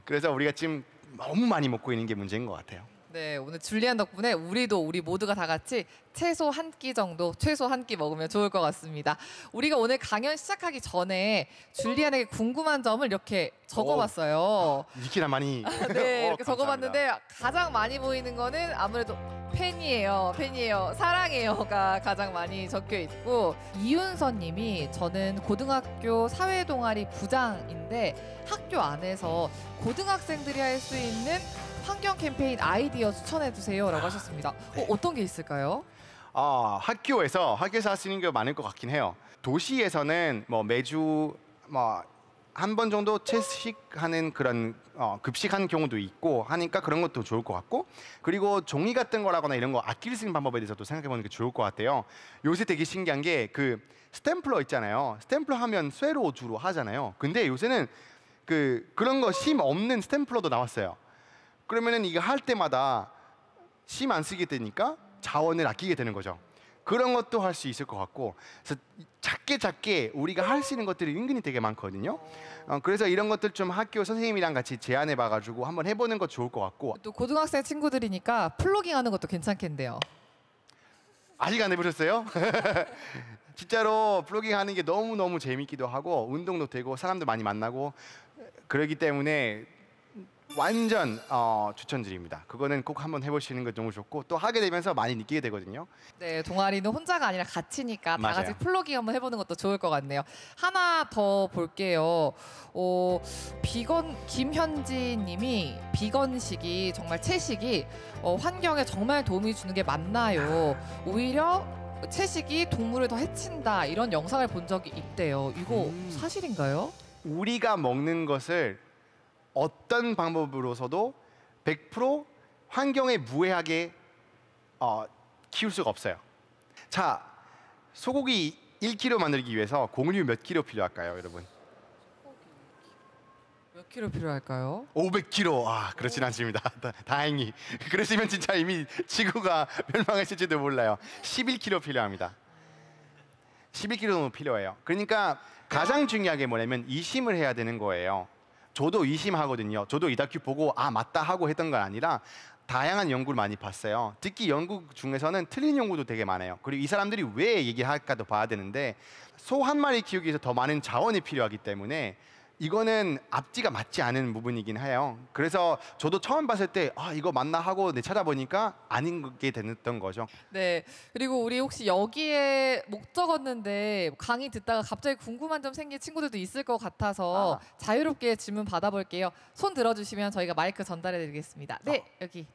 그래서 우리가 지금 너무 많이 먹고 있는 게 문제인 것 같아요. 네, 오늘 줄리안 덕분에 우리 모두가 다 같이 채소 한 끼 정도, 최소 한 끼 먹으면 좋을 것 같습니다. 우리가 오늘 강연 시작하기 전에 줄리안에게 궁금한 점을 이렇게 적어봤어요. 이렇게나 많이. 네, 이렇게 감사합니다. 적어봤는데 가장 많이 보이는 거는 아무래도 팬이에요, 사랑해요가 가장 많이 적혀 있고 이윤서님이 저는 고등학교 사회동아리 부장인데 학교 안에서 고등학생들이 할 수 있는 환경 캠페인 아이디어 추천해 주세요라고 하셨습니다. 어떤 게 있을까요? 학교에서 할 수 있는 게 많을 것 같긴 해요. 도시에서는 뭐 매주 한 번 정도 채식하는 그런 급식하는 경우도 있고 하니까 그런 것도 좋을 것 같고 그리고 종이 같은 거라거나 이런 거 아낄 수 있는 방법에 대해서도 생각해보는 게 좋을 것 같아요. 요새 되게 신기한 게 그 스탬플러 있잖아요. 스탬플러 하면 쇠로 주로 하잖아요. 근데 요새는 그런 거 심 없는 스탬플러도 나왔어요. 그러면은 이거 할 때마다 심 안 쓰게 되니까 자원을 아끼게 되는 거죠. 그런 것도 할 수 있을 것 같고 그래서 작게 우리가 할 수 있는 것들이 은근히 되게 많거든요. 그래서 이런 것들 좀 학교 선생님이랑 같이 제안해 봐가지고 한번 해보는 거 좋을 것 같고 또 고등학생 친구들이니까 플로깅하는 것도 괜찮겠네요. 아직 안 해보셨어요? 진짜로 플로깅 하는 게 너무너무 재밌기도 하고 운동도 되고 사람도 많이 만나고 그러기 때문에 완전 추천드립니다. 그거는 꼭 한번 해보시는 거 너무 좋고 또 하게 되면서 많이 느끼게 되거든요. 네, 동아리는 혼자가 아니라 같이니까 다 맞아요. 같이 플로깅 한번 해보는 것도 좋을 것 같네요. 하나 더 볼게요. 비건 김현지님이 비건식이 정말 채식이 환경에 정말 도움이 주는 게 맞나요? 오히려 채식이 동물을 더 해친다 이런 영상을 본 적이 있대요. 이거 사실인가요? 우리가 먹는 것을 어떤 방법으로서도 100% 환경에 무해하게 키울 수가 없어요. 자, 소고기 1kg 만들기 위해서 공유 몇 킬로 필요할까요, 여러분? 몇 킬로 필요할까요? 500kg. 그렇진 않습니다. 다행히. 그랬으면 진짜 이미 지구가 멸망했을지도 몰라요. 11kg 필요합니다. 11kg 정도 필요해요. 그러니까 가장 중요한 게 뭐냐면 이심을 해야 되는 거예요. 저도 이심하거든요. 저도 이 다큐 보고 맞다 하고 했던 건 아니라 다양한 연구를 많이 봤어요. 특히 연구 중에서는 틀린 연구도 되게 많아요. 그리고 이 사람들이 왜 얘기할까도 봐야 되는데 소 한 마리 키우기 위해서 더 많은 자원이 필요하기 때문에 이거는 앞뒤가 맞지 않은 부분이긴 해요. 그래서 저도 처음 봤을 때 이거 맞나 하고 찾아보니까 아닌 게 됐던 거죠. 네. 그리고 우리 혹시 여기에 목 적었는데 강의 듣다가 갑자기 궁금한 점 생긴 친구들도 있을 것 같아서 자유롭게 질문 받아볼게요. 손 들어주시면 저희가 마이크 전달해드리겠습니다. 네, 여기.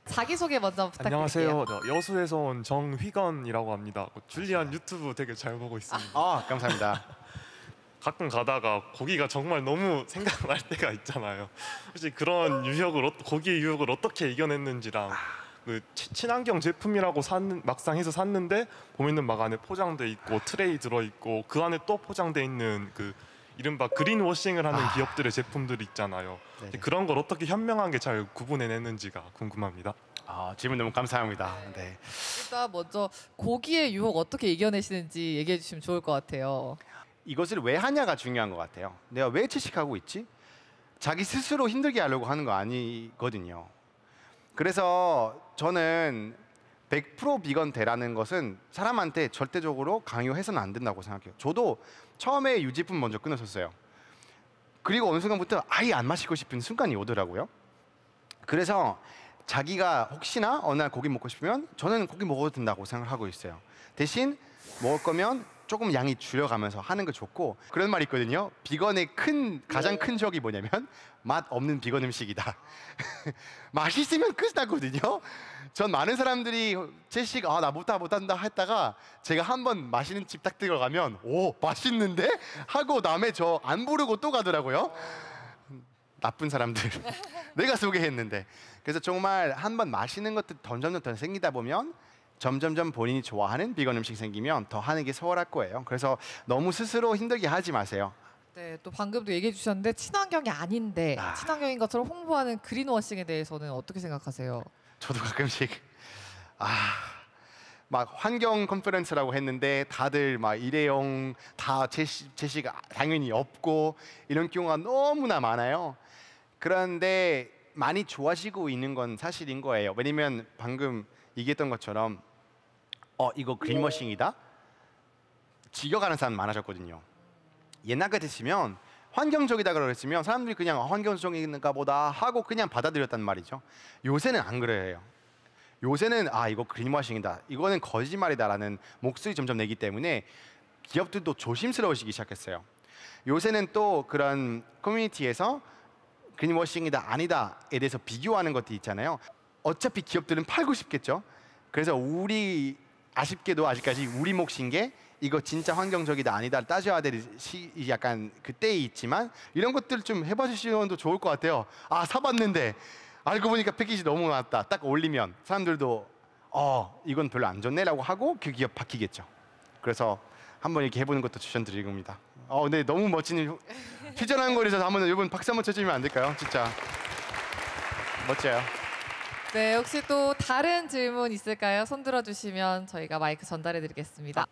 자기소개 먼저 부탁드릴게요. 안녕하세요. 저 여수에서 온 정휘건이라고 합니다. 줄리안 유튜브 되게 잘 보고 있습니다. 감사합니다. 가끔 가다가 고기가 정말 너무 생각날 때가 있잖아요. 혹시 그런 고기의 유혹을 어떻게 이겨냈는지랑 그 친환경 제품이라고 막상 해서 샀는데 보면은 막 안에 포장돼 있고 트레이 들어 있고 그 안에 또 포장돼 있는 그 이른바 그린워싱을 하는 기업들의 제품들이 있잖아요. 그런 걸 어떻게 현명하게 잘 구분해내는지가 궁금합니다. 질문 너무 감사합니다. 네. 일단 먼저 고기의 유혹 어떻게 이겨내시는지 얘기해 주시면 좋을 것 같아요. 이것을 왜 하냐가 중요한 것 같아요. 내가 왜 채식하고 있지? 자기 스스로 힘들게 하려고 하는 거 아니거든요. 그래서 저는 100% 비건 되라는 것은 사람한테 절대적으로 강요해서는 안 된다고 생각해요. 저도 처음에 유제품 먼저 끊었었어요. 그리고 어느 순간부터 아예 안 마시고 싶은 순간이 오더라고요. 그래서 자기가 혹시나 어느 날 고기 먹고 싶으면 저는 고기 먹어도 된다고 생각하고 있어요. 대신 먹을 거면 조금 양이 줄여가면서 하는 거 좋고, 그런 말이 있거든요. 비건의 가장 큰 적이 뭐냐면 맛 없는 비건 음식이다. 맛있으면 끝나거든요. 전 많은 사람들이 채식 나 못한다 했다가 제가 한번 맛있는 집 딱 들어가면 오 맛있는데? 하고 남의 저 안 부르고 또 가더라고요. 나쁜 사람들. 내가 소개했는데. 그래서 정말 한번 맛있는 것들 점점 더 생기다 보면 점점점 본인이 좋아하는 비건 음식 생기면 더 하는 게 수월할 거예요. 그래서 너무 스스로 힘들게 하지 마세요. 네, 또 방금도 얘기해 주셨는데 친환경이 아닌데 친환경인 것처럼 홍보하는 그린워싱에 대해서는 어떻게 생각하세요? 저도 가끔씩 막 환경 컨퍼런스라고 했는데 다들 막 일회용 다 채식 당연히 없고 이런 경우가 너무나 많아요. 그런데 많이 좋아지고 있는 건 사실인 거예요. 왜냐면 방금 얘기했던 것처럼 이거 그린워싱이다? 지겨가는 사람 많아졌거든요. 옛날 같았으면 환경적이다 그랬으면 사람들이 그냥 환경적인가 보다 하고 그냥 받아들였단 말이죠. 요새는 안 그래요. 요새는 이거 그린워싱이다, 이거는 거짓말이다라는 목소리 점점 내기 때문에 기업들도 조심스러워지기 시작했어요. 요새는 또 그런 커뮤니티에서 그린워싱이다 아니다에 대해서 비교하는 것도 있잖아요. 어차피 기업들은 팔고 싶겠죠. 그래서 우리 아쉽게도 아직까지 우리 몫인 게 이거 진짜 환경적이다 아니다 따져야 될 약간 그때에 있지만 이런 것들 좀 해봐 주시면 더 좋을 것 같아요. 사봤는데 알고 보니까 패키지 너무 많았다. 딱 올리면 사람들도 이건 별로 안 좋네라고 하고 그 기업 바뀌겠죠. 그래서 한번 이렇게 해보는 것도 추천드리는 겁니다. 네, 너무 멋진 퓨전한 거리에서 한번 이번 박수 한번 쳐주면 안 될까요? 진짜 멋져요. 네, 혹시 또 다른 질문 있을까요? 손 들어주시면 저희가 마이크 전달해드리겠습니다.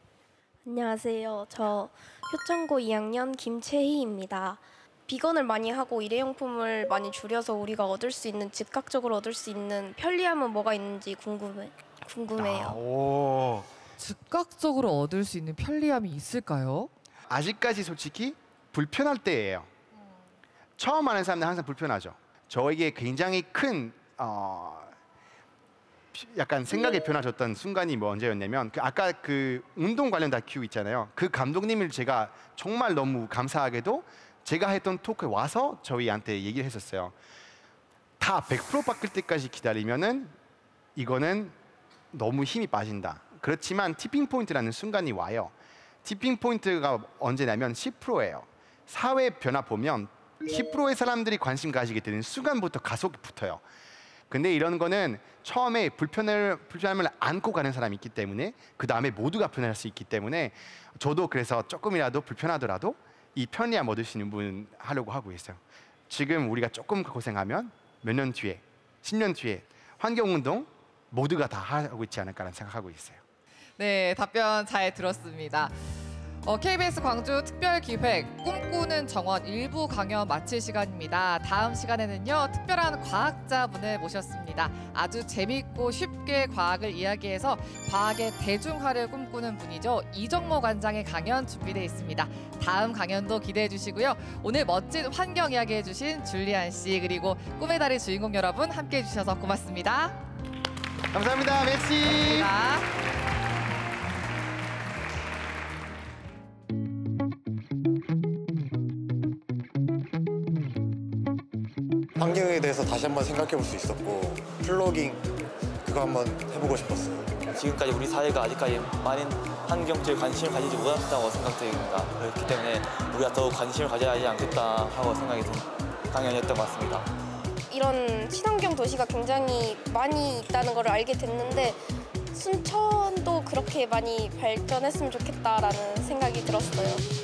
안녕하세요. 저 효천고 2학년 김채희입니다. 비건을 많이 하고 일회용품을 많이 줄여서 우리가 얻을 수 있는, 즉각적으로 얻을 수 있는 편리함은 뭐가 있는지 궁금해요. 즉각적으로 얻을 수 있는 편리함이 있을까요? 아직까지 솔직히 불편할 때예요. 처음 하는 사람들 항상 불편하죠. 저에게 굉장히 큰 약간 생각의 변화 줬던 순간이 언제였냐면 아까 그 운동 관련 다큐 있잖아요. 그 감독님을 제가 정말 너무 감사하게도 제가 했던 토크에 와서 저희한테 얘기를 했었어요. 다 100% 바뀔 때까지 기다리면은 이거는 너무 힘이 빠진다. 그렇지만 티핑 포인트라는 순간이 와요. 티핑 포인트가 언제냐면 10%예요. 사회 변화 보면 10%의 사람들이 관심 가지게 되는 순간부터 가속이 붙어요. 근데 이런 거는 처음에 불편함을 안고 가는 사람이 있기 때문에 그 다음에 모두가 편할 수 있기 때문에 저도 그래서 조금이라도 불편하더라도 이 편리함 얻을 수 있는 부분 하려고 하고 있어요. 지금 우리가 조금 고생하면 몇 년 뒤에, 10년 뒤에 환경운동 모두가 다 하고 있지 않을까라는 생각하고 있어요. 네, 답변 잘 들었습니다. KBS 광주 특별기획 꿈꾸는 정원 일부 강연 마칠 시간입니다. 다음 시간에는요, 특별한 과학자분을 모셨습니다. 아주 재미있고 쉽게 과학을 이야기해서 과학의 대중화를 꿈꾸는 분이죠. 이정모 관장의 강연 준비되어 있습니다. 다음 강연도 기대해 주시고요. 오늘 멋진 환경 이야기 해주신 줄리안 씨 그리고 꿈의 달의 주인공 여러분 함께해 주셔서 고맙습니다. 감사합니다. 메시. 감사합니다. 환경에 대해서 다시 한번 생각해 볼 수 있었고 플로깅 그거 한번 해보고 싶었어요. 지금까지 우리 사회가 아직까지 많은 환경적인 관심을 가지지 못했다고 생각됩니다. 그렇기 때문에 우리가 더욱 관심을 가져야 하지 않겠다 하고 생각이 든 강연이었던 것 같습니다. 이런 친환경 도시가 굉장히 많이 있다는 걸 알게 됐는데 순천도 그렇게 많이 발전했으면 좋겠다라는 생각이 들었어요.